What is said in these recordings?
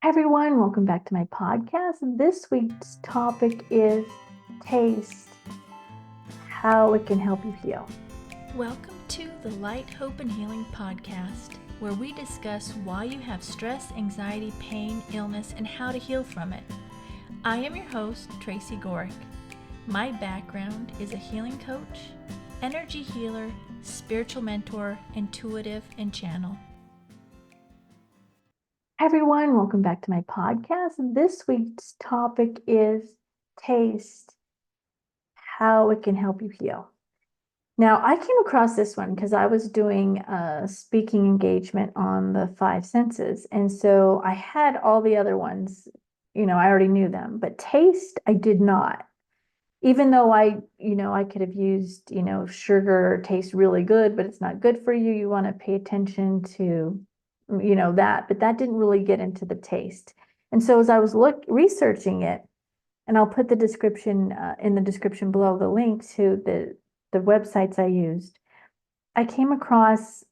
Hi everyone, welcome back to my podcast. This week's topic is taste, how it can help you heal. Welcome to the Light, Hope, and Healing podcast, where we discuss why you have stress, anxiety, pain, illness, and how to heal from it. I am your host, Tracy Gohrick. My background is a healing coach, energy healer, spiritual mentor, intuitive, and channel. Hi everyone, welcome back to my podcast. This week's topic is taste, how it can help you heal. Now, I came across this one because I was doing a speaking engagement on the five senses. And so I had all the other ones, I already knew them, but taste, I did not. Even though I could have used, sugar tastes really good, but it's not good for you. You want to pay attention to, that, but that didn't really get into the taste. And so as I was researching it, and I'll put the description in the description below, the link to the websites I used, I came across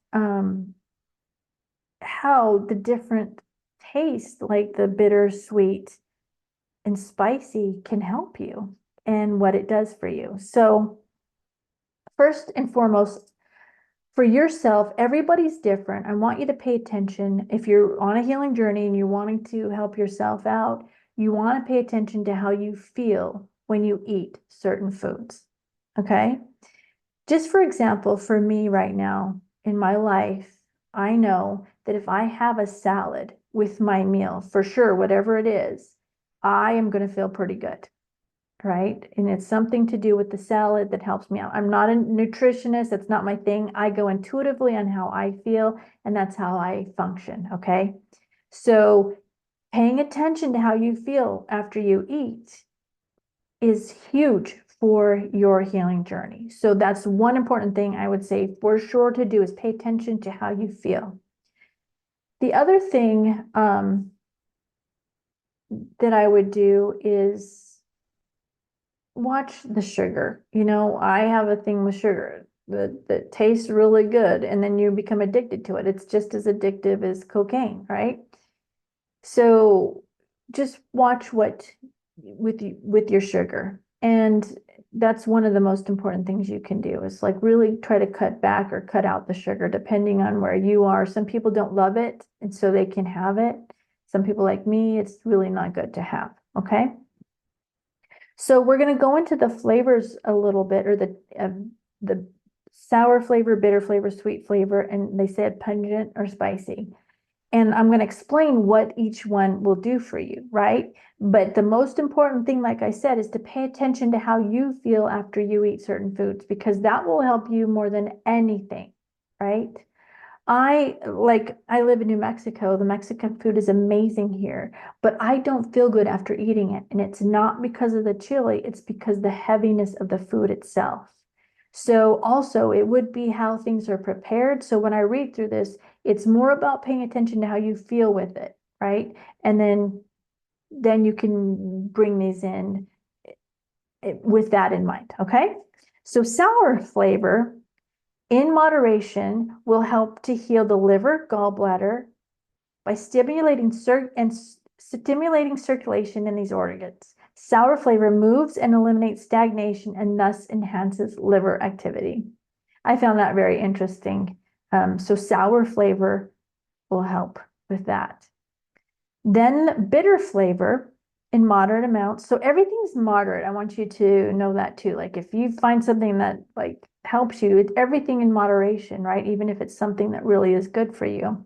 how the different tastes, like the bitter, sweet, and spicy, can help you and what it does for you. So first and foremost, for yourself, everybody's different. I want you to pay attention. If you're on a healing journey and you're wanting to help yourself out, you want to pay attention to how you feel when you eat certain foods. Okay? Just for example, for me right now in my life, I know that if I have a salad with my meal, for sure, whatever it is, I am going to feel pretty good. Right? And it's something to do with the salad that helps me out. I'm not a nutritionist. That's not my thing. I go intuitively on how I feel, and that's how I function. Okay. So paying attention to how you feel after you eat is huge for your healing journey. So that's one important thing I would say for sure to do is pay attention to how you feel. The other thing that I would do is watch the sugar. I have a thing with sugar that tastes really good, and then you become addicted to it. It's just as addictive as cocaine, right? So just watch what with your sugar. And that's one of the most important things you can do is like really try to cut back or cut out the sugar depending on where you are. Some people don't love it, and so they can have it. Some people like me, it's really not good to have. Okay. So we're going to go into the flavors a little bit, or the sour flavor, bitter flavor, sweet flavor, and they said pungent or spicy. And I'm going to explain what each one will do for you, right? But the most important thing, like I said, is to pay attention to how you feel after you eat certain foods, because that will help you more than anything, right? I live in New Mexico. The Mexican food is amazing here, but I don't feel good after eating it. And it's not because of the chili, it's because the heaviness of the food itself. So also it would be how things are prepared. So when I read through this, it's more about paying attention to how you feel with it, right? And then you can bring these in with that in mind, okay? So sour flavor in moderation will help to heal the liver, gallbladder by stimulating circulation in these organs. Sour flavor moves and eliminates stagnation and thus enhances liver activity. I found that very interesting. So sour flavor will help with that. Then bitter flavor in moderate amounts. So everything's moderate. I want you to know that too. Like if you find something that like helps you, it's everything in moderation, right? Even if it's something that really is good for you.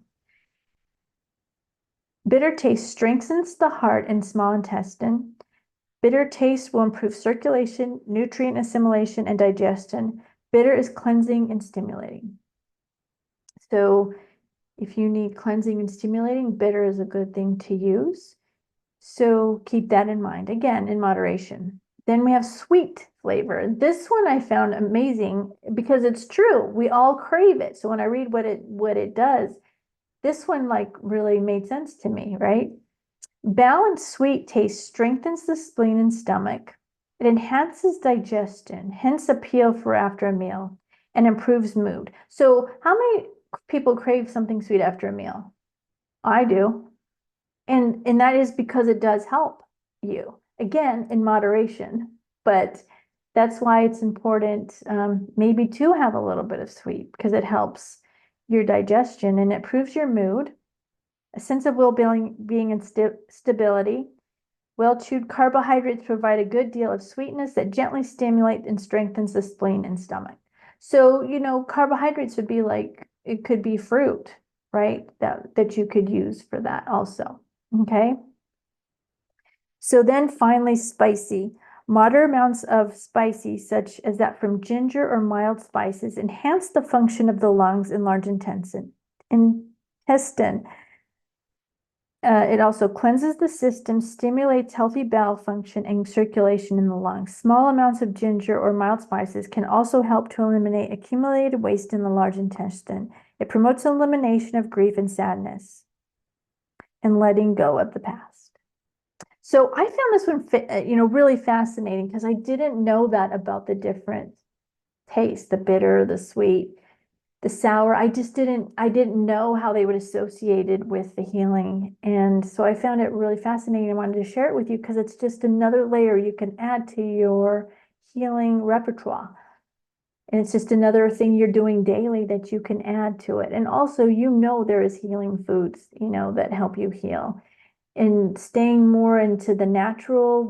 Bitter taste strengthens the heart and small intestine. Bitter taste will improve circulation, nutrient assimilation, and digestion. Bitter is cleansing and stimulating. So if you need cleansing and stimulating, bitter is a good thing to use. So keep that in mind, again, in moderation. Then we have sweet flavor. This one I found amazing because it's true. We all crave it. So when I read what it does, this one like really made sense to me, right? Balanced sweet taste strengthens the spleen and stomach. It enhances digestion, hence appeal for after a meal, and improves mood. So how many people crave something sweet after a meal? I do. And that is because it does help you, again, in moderation. But that's why it's important, maybe to have a little bit of sweet, because it helps your digestion and it improves your mood, a sense of well-being and stability. Well-chewed carbohydrates provide a good deal of sweetness that gently stimulates and strengthens the spleen and stomach. So, carbohydrates would be like, it could be fruit, right? That you could use for that also. Okay. So then finally, spicy. Moderate amounts of spicy, such as that from ginger or mild spices, enhance the function of the lungs and large intestine. It also cleanses the system, stimulates healthy bowel function and circulation in the lungs. Small amounts of ginger or mild spices can also help to eliminate accumulated waste in the large intestine. It promotes elimination of grief and sadness and letting go of the past. So I found this one, really fascinating because I didn't know that about the different tastes, the bitter, the sweet, the sour. I didn't know how they would associated with the healing. And so I found it really fascinating. I wanted to share it with you because it's just another layer you can add to your healing repertoire. And it's just another thing you're doing daily that you can add to it. And also, there is healing foods, that help you heal. And staying more into the natural,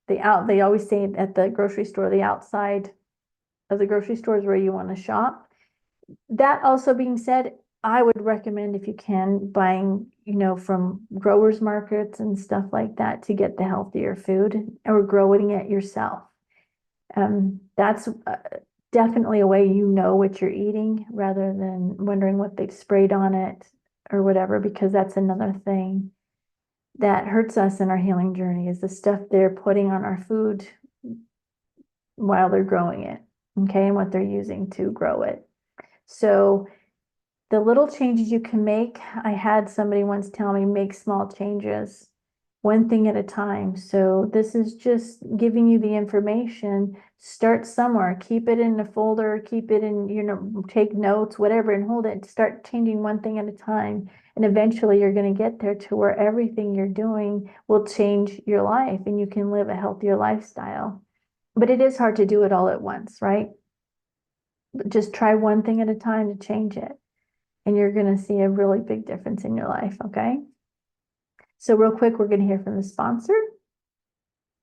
they always say at the grocery store, the outside of the grocery store is where you want to shop. That also being said, I would recommend, if you can, buying, from growers markets and stuff like that to get the healthier food, or growing it yourself. That's definitely a way what you're eating rather than wondering what they've sprayed on it or whatever, because that's another thing that hurts us in our healing journey, is the stuff they're putting on our food while they're growing it, okay, and what they're using to grow it. So the little changes you can make, I had somebody once tell me, make small changes, one thing at a time. So this is just giving you the information. Start somewhere, keep it in a folder, keep it in, take notes, whatever, and hold it. Start changing one thing at a time. And eventually you're going to get there to where everything you're doing will change your life and you can live a healthier lifestyle. But it is hard to do it all at once, right? But just try one thing at a time to change it. And you're going to see a really big difference in your life, okay? So real quick, we're going to hear from the sponsor.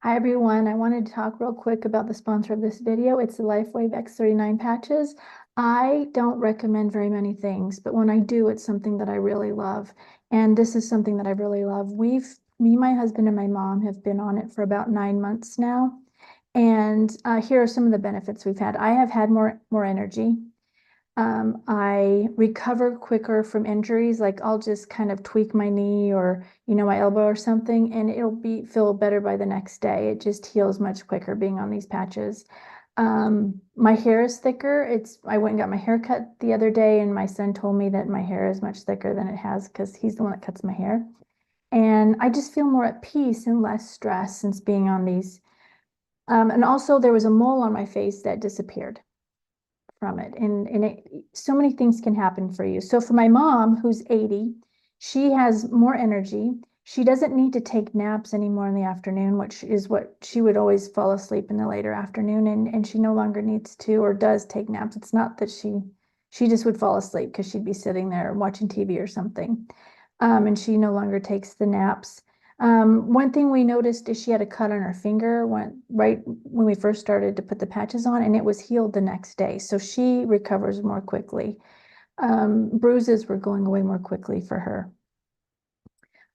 Hi, everyone. I wanted to talk real quick about the sponsor of this video. It's the Lifewave X39 patches. I don't recommend very many things, but when I do, it's something that I really love. And this is something that I really love. Me, my husband, and my mom have been on it for about 9 months now. And here are some of the benefits we've had. I have had more energy. I recover quicker from injuries. Like, I'll just kind of tweak my knee or, my elbow or something, and it'll feel better by the next day. It just heals much quicker being on these patches. My hair is thicker. I went and got my hair cut the other day, and my son told me that my hair is much thicker than it has because he's the one that cuts my hair. And I just feel more at peace and less stress since being on these. And also there was a mole on my face that disappeared from it. And so many things can happen for you. So for my mom, who's 80, she has more energy. She doesn't need to take naps anymore in the afternoon, which is what she would always fall asleep in the later afternoon. And she no longer needs to or does take naps. It's not that she just would fall asleep because she'd be sitting there watching TV or something. And she no longer takes the naps. One thing we noticed is she had a cut on her finger right when we first started to put the patches on, and it was healed the next day. So she recovers more quickly. Bruises were going away more quickly for her.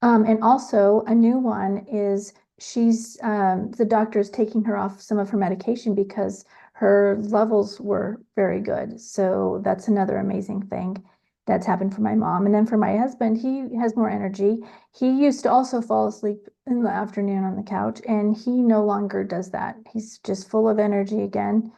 And also a new one is the doctor is taking her off some of her medication because her levels were very good. So that's another amazing thing that's happened for my mom. And then for my husband, he has more energy. He used to also fall asleep in the afternoon on the couch, and he no longer does that. He's just full of energy again.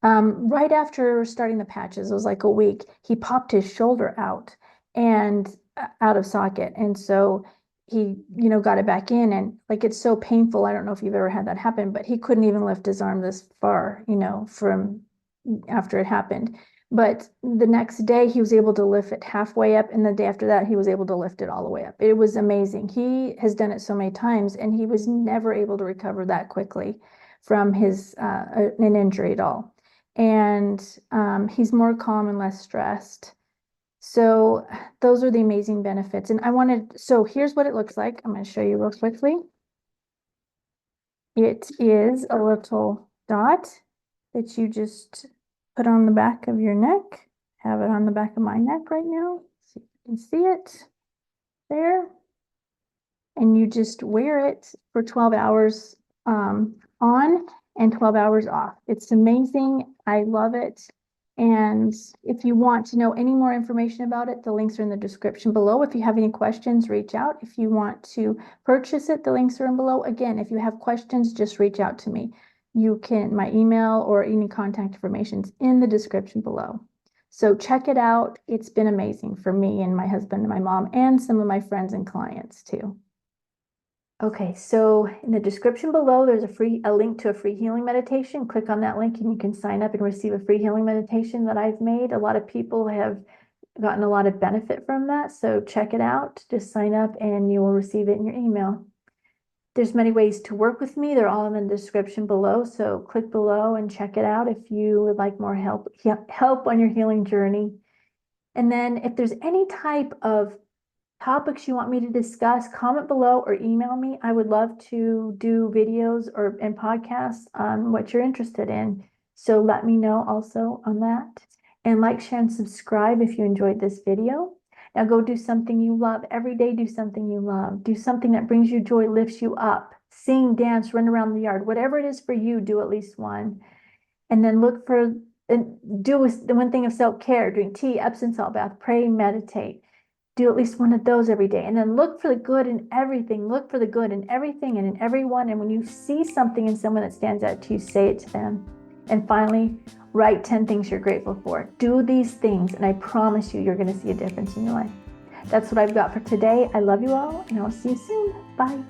Right after starting the patches, it was like a week, he popped his shoulder out out of socket. And so he, got it back in, and like, it's so painful. I don't know if you've ever had that happen, but he couldn't even lift his arm this far, from after it happened. But the next day he was able to lift it halfway up, and the day after that he was able to lift it all the way up. It was amazing. He has done it so many times, and he was never able to recover that quickly from his an injury at all. And he's more calm and less stressed. So those are the amazing benefits. And so here's what it looks like. I'm going to show you real quickly. It is a little dot that you just put on the back of your neck. Have it on the back of my neck right now. So you can see it there. And you just wear it for 12 hours on and 12 hours off. It's amazing. I love it. And if you want to know any more information about it, the links are in the description below. If you have any questions, reach out. If you want to purchase it, the links are in below. Again, if you have questions, just reach out to me. My email or any contact information is in the description below. So check it out. It's been amazing for me and my husband and my mom and some of my friends and clients too. Okay, so in the description below, there's a link to a free healing meditation. Click on that link and you can sign up and receive a free healing meditation that I've made. A lot of people have gotten a lot of benefit from that. So check it out. Just sign up and you will receive it in your email. There's many ways to work with me. They're all in the description below. So click below and check it out if you would like more help on your healing journey. And then if there's any type of topics you want me to discuss, comment below or email me. I would love to do videos and podcasts on what you're interested in. So let me know also on that. And like, share, and subscribe if you enjoyed this video. Now go do something you love. Every day, do something you love. Do something that brings you joy, lifts you up. Sing, dance, run around the yard. Whatever it is for you, do at least one. And then do the one thing of self-care. Drink tea, Epsom salt bath, pray, meditate. Do at least one of those every day. And then look for the good in everything. Look for the good in everything and in everyone. And when you see something in someone that stands out to you, say it to them. And finally, write 10 things you're grateful for. Do these things, and I promise you, you're going to see a difference in your life. That's what I've got for today. I love you all, and I'll see you soon. Bye.